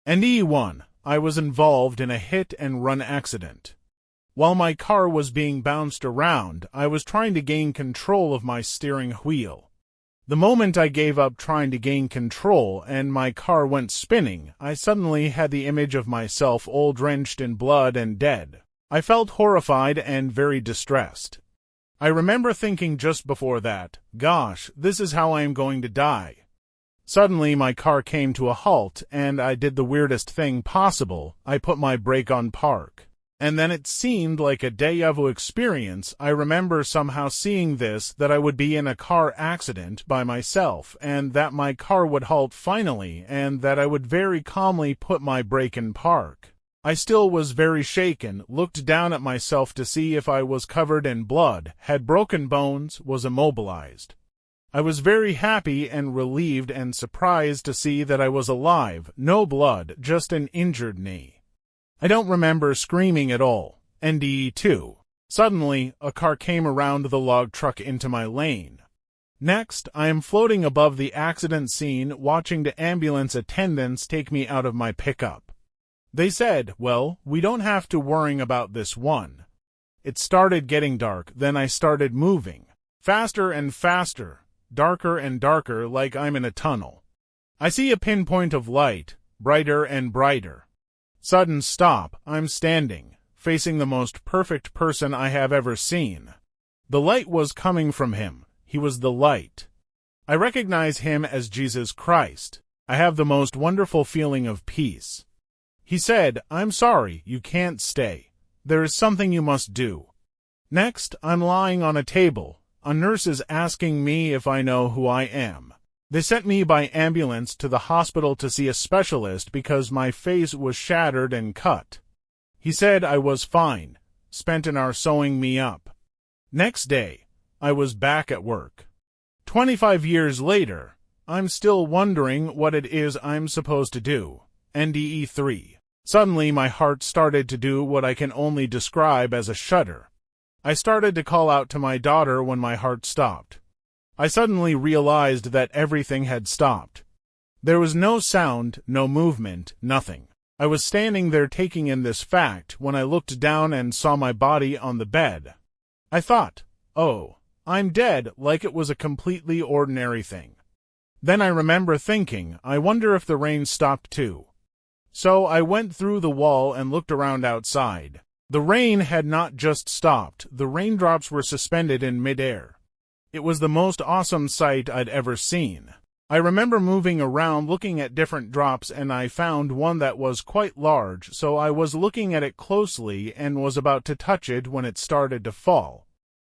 NDE 1. I was involved in a hit-and-run accident. While my car was being bounced around, I was trying to gain control of my steering wheel. The moment I gave up trying to gain control and my car went spinning, I suddenly had the image of myself all drenched in blood and dead. I felt horrified and very distressed. I remember thinking just before that, gosh, this is how I am going to die. Suddenly my car came to a halt and I did the weirdest thing possible. I put my brake on park. And then it seemed like a déjà vu experience. I remember somehow seeing this, that I would be in a car accident by myself, and that my car would halt finally, and that I would very calmly put my brake in park. I still was very shaken, looked down at myself to see if I was covered in blood, had broken bones, was immobilized. I was very happy and relieved and surprised to see that I was alive, no blood, just an injured knee. I don't remember screaming at all. NDE 2. Suddenly, a car came around the log truck into my lane. Next, I am floating above the accident scene, watching the ambulance attendants take me out of my pickup. They said, well, we don't have to worry about this one. It started getting dark, then I started moving. Faster and faster, darker and darker, like I'm in a tunnel. I see a pinpoint of light, brighter and brighter. Sudden stop, I'm standing, facing the most perfect person I have ever seen. The light was coming from him. He was the light. I recognize him as Jesus Christ. I have the most wonderful feeling of peace. He said, I'm sorry, you can't stay. There is something you must do. Next, I'm lying on a table. A nurse is asking me if I know who I am. They sent me by ambulance to the hospital to see a specialist because my face was shattered and cut. He said I was fine, spent an hour sewing me up. Next day, I was back at work. 25 years later, I'm still wondering what it is I'm supposed to do. NDE 3. Suddenly my heart started to do what I can only describe as a shudder. I started to call out to my daughter when my heart stopped. I suddenly realized that everything had stopped. There was no sound, no movement, nothing. I was standing there taking in this fact when I looked down and saw my body on the bed. I thought, oh, I'm dead, like it was a completely ordinary thing. Then I remember thinking, I wonder if the rain stopped too. So I went through the wall and looked around outside. The rain had not just stopped, the raindrops were suspended in midair. It was the most awesome sight I'd ever seen. I remember moving around looking at different drops and I found one that was quite large, so I was looking at it closely and was about to touch it when it started to fall.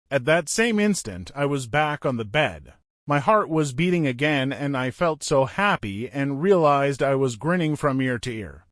At that same instant, I was back on the bed. My heart was beating again and I felt so happy and realized I was grinning from ear to ear.